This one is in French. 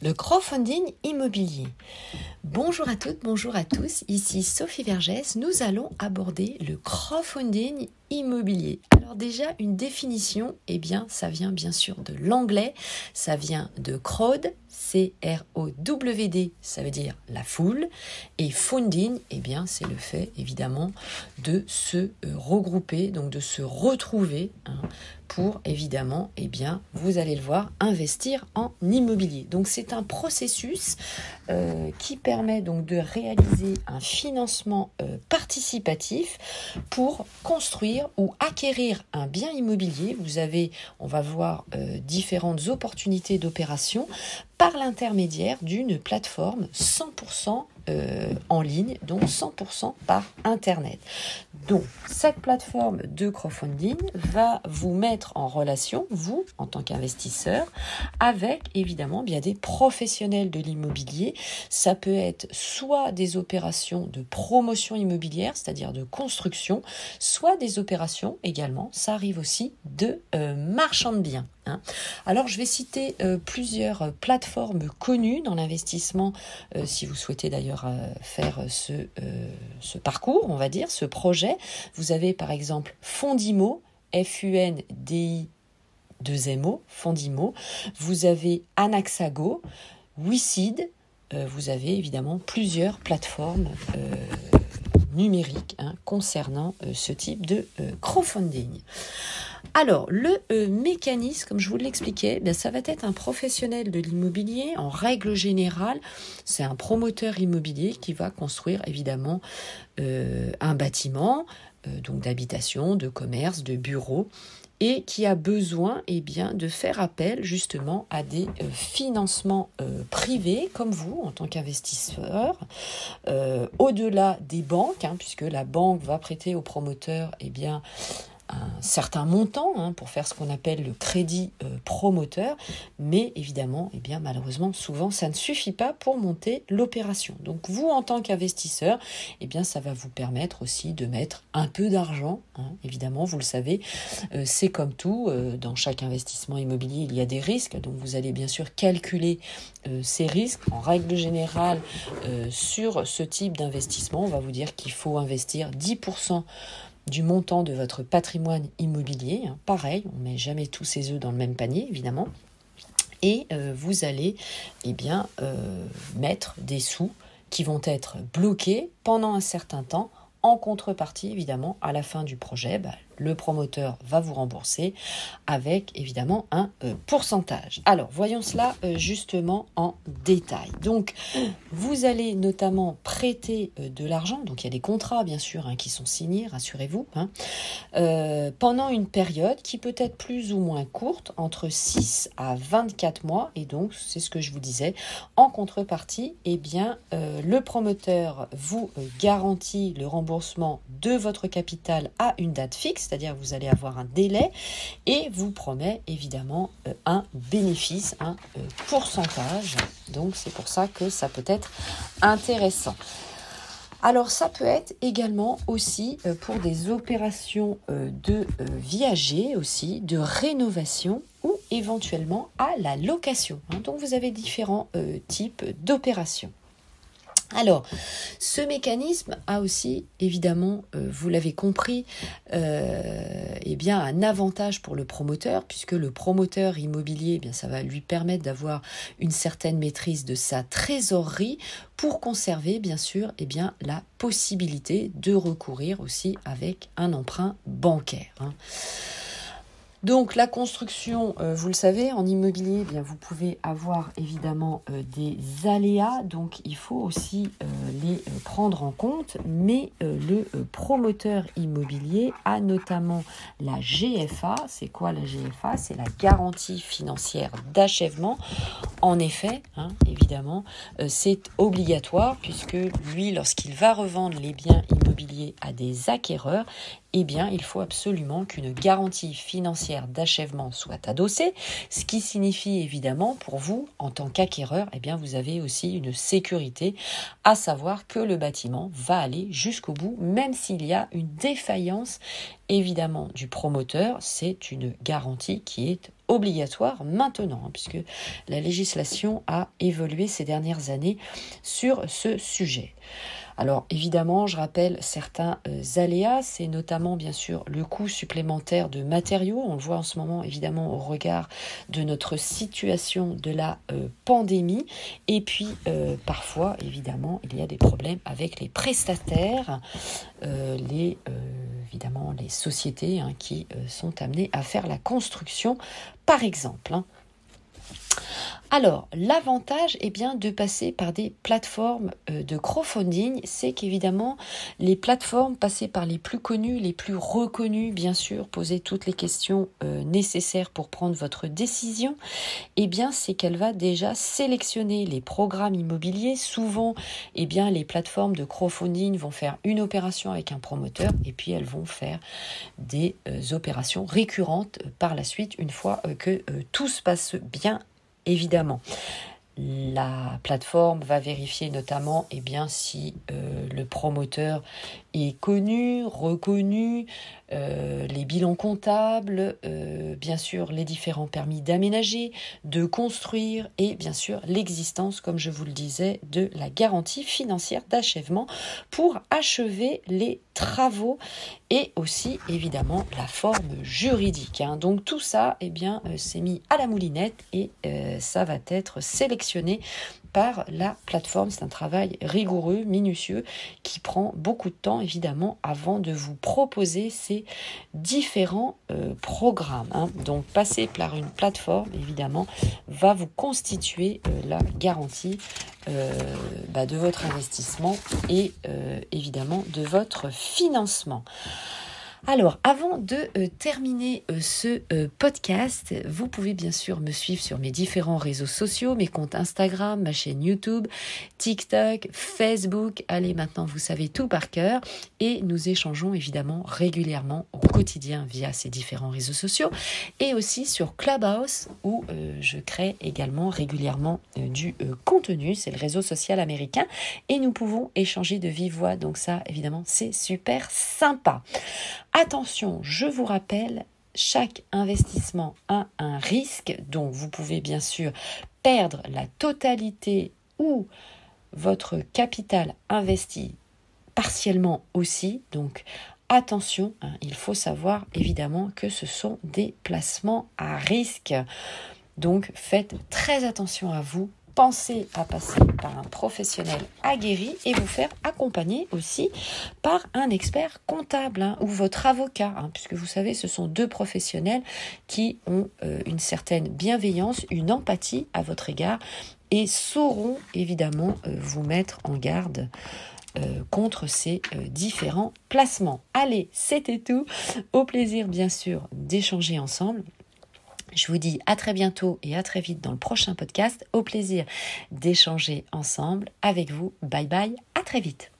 Le crowdfunding immobilier. Bonjour à toutes, bonjour à tous, ici Sophie Vergès. Nous allons aborder le crowdfunding immobilier. Alors déjà, une définition, ça vient bien sûr de l'anglais, ça vient de crowd, C-R-O-W-D, ça veut dire la foule, et funding, c'est le fait évidemment de se regrouper, donc de se retrouver, pour évidemment, vous allez le voir, investir en immobilier. Donc c'est un processus qui permet donc de réaliser un financement participatif pour construire ou acquérir un bien immobilier. On va voir différentes opportunités d'opération par l'intermédiaire d'une plateforme 100% en ligne, donc 100% par Internet. Donc, cette plateforme de crowdfunding va vous mettre en relation, vous, en tant qu'investisseur, avec évidemment des professionnels de l'immobilier. Ça peut être soit des opérations de promotion immobilière, c'est-à-dire de construction, soit des opérations également, ça arrive aussi, de marchand de biens. Alors, je vais citer plusieurs plateformes connues dans l'investissement, si vous souhaitez d'ailleurs faire ce parcours, on va dire, ce projet. Vous avez par exemple Fondimo, F-U-N-D-I-2-M-O, Fondimo. Vous avez Anaxago, WeSeed. Vous avez évidemment plusieurs plateformes numériques concernant ce type de crowdfunding. Alors, le mécanisme, comme je vous l'expliquais, ça va être un professionnel de l'immobilier. En règle générale, c'est un promoteur immobilier qui va construire évidemment un bâtiment, donc d'habitation, de commerce, de bureaux, et qui a besoin de faire appel justement à des financements privés comme vous en tant qu'investisseur, au-delà des banques, puisque la banque va prêter au promoteur un certain montant pour faire ce qu'on appelle le crédit promoteur, mais évidemment, malheureusement, souvent, ça ne suffit pas pour monter l'opération. Donc, vous, en tant qu'investisseur, ça va vous permettre aussi de mettre un peu d'argent. Évidemment, vous le savez, c'est comme tout. Dans chaque investissement immobilier, il y a des risques. Donc, vous allez bien sûr calculer ces risques. En règle générale, sur ce type d'investissement, on va vous dire qu'il faut investir 10% du montant de votre patrimoine immobilier. Pareil, on ne met jamais tous ses œufs dans le même panier, évidemment. Et vous allez mettre des sous qui vont être bloqués pendant un certain temps. En contrepartie, évidemment, à la fin du projet, le promoteur va vous rembourser avec, évidemment, un pourcentage. Alors, voyons cela justement en détail. Donc, vous allez notamment prêter de l'argent. Donc, il y a des contrats, bien sûr, qui sont signés, rassurez-vous, pendant une période qui peut être plus ou moins courte, entre 6 à 24 mois. Et donc, c'est ce que je vous disais. En contrepartie, le promoteur vous garantit le remboursement de votre capital à une date fixe, c'est-à-dire que vous allez avoir un délai et vous promet évidemment un bénéfice, un pourcentage. Donc c'est pour ça que ça peut être intéressant. Alors ça peut être également aussi pour des opérations de viager aussi, de rénovation ou éventuellement à la location. Donc vous avez différents types d'opérations. Alors, ce mécanisme a aussi, évidemment, vous l'avez compris, un avantage pour le promoteur, puisque le promoteur immobilier, ça va lui permettre d'avoir une certaine maîtrise de sa trésorerie pour conserver, bien sûr, la possibilité de recourir aussi avec un emprunt bancaire. Donc la construction, vous le savez, en immobilier, vous pouvez avoir évidemment des aléas, donc il faut aussi les prendre en compte, mais le promoteur immobilier a notamment la GFA. C'est quoi la GFA? C'est la garantie financière d'achèvement. En effet, évidemment, c'est obligatoire puisque lui, lorsqu'il va revendre les biens immobiliers à des acquéreurs, il faut absolument qu'une garantie financière d'achèvement soit adossée, ce qui signifie évidemment pour vous, en tant qu'acquéreur, vous avez aussi une sécurité, à savoir que le bâtiment va aller jusqu'au bout, même s'il y a une défaillance évidemment du promoteur. C'est une garantie qui est obligatoire maintenant, puisque la législation a évolué ces dernières années sur ce sujet. Alors évidemment, je rappelle certains aléas, c'est notamment bien sûr le coût supplémentaire de matériaux. On le voit en ce moment évidemment au regard de notre situation de la pandémie. Et puis parfois évidemment, il y a des problèmes avec les prestataires, évidemment les sociétés qui sont amenées à faire la construction par exemple. Alors, l'avantage de passer par des plateformes de crowdfunding, c'est qu'évidemment, les plateformes passées par les plus connues, les plus reconnues, bien sûr, poser toutes les questions nécessaires pour prendre votre décision, c'est qu'elle va déjà sélectionner les programmes immobiliers. Souvent, les plateformes de crowdfunding vont faire une opération avec un promoteur et puis elles vont faire des opérations récurrentes par la suite, une fois que tout se passe bien. Évidemment, la plateforme va vérifier notamment si le promoteur est connu, reconnu, les bilans comptables, bien sûr les différents permis d'aménager, de construire et bien sûr l'existence, comme je vous le disais, de la garantie financière d'achèvement pour achever les travaux et aussi évidemment la forme juridique. Donc tout ça c'est mis à la moulinette et ça va être sélectionné par la plateforme. C'est un travail rigoureux, minutieux, qui prend beaucoup de temps évidemment avant de vous proposer ces différents programmes. Donc passer par une plateforme évidemment va vous constituer la garantie de votre investissement et évidemment de votre financement. Alors, avant de terminer ce podcast, vous pouvez bien sûr me suivre sur mes différents réseaux sociaux, mes comptes Instagram, ma chaîne YouTube, TikTok, Facebook. Allez, maintenant vous savez tout par cœur et nous échangeons évidemment régulièrement au quotidien via ces différents réseaux sociaux et aussi sur Clubhouse où je crée également régulièrement du contenu. C'est le réseau social américain et nous pouvons échanger de vive voix. Donc ça, évidemment, c'est super sympa. Attention, je vous rappelle, chaque investissement a un risque, donc vous pouvez bien sûr perdre la totalité ou votre capital investi partiellement aussi. Donc attention, il faut savoir évidemment que ce sont des placements à risque. Donc faites très attention à vous. Pensez à passer par un professionnel aguerri et vous faire accompagner aussi par un expert comptable ou votre avocat, puisque vous savez, ce sont deux professionnels qui ont une certaine bienveillance, une empathie à votre égard et sauront évidemment vous mettre en garde contre ces différents placements. Allez, c'était tout. Au plaisir, bien sûr, d'échanger ensemble. Je vous dis à très bientôt et à très vite dans le prochain podcast. Au plaisir d'échanger ensemble avec vous. Bye bye, à très vite.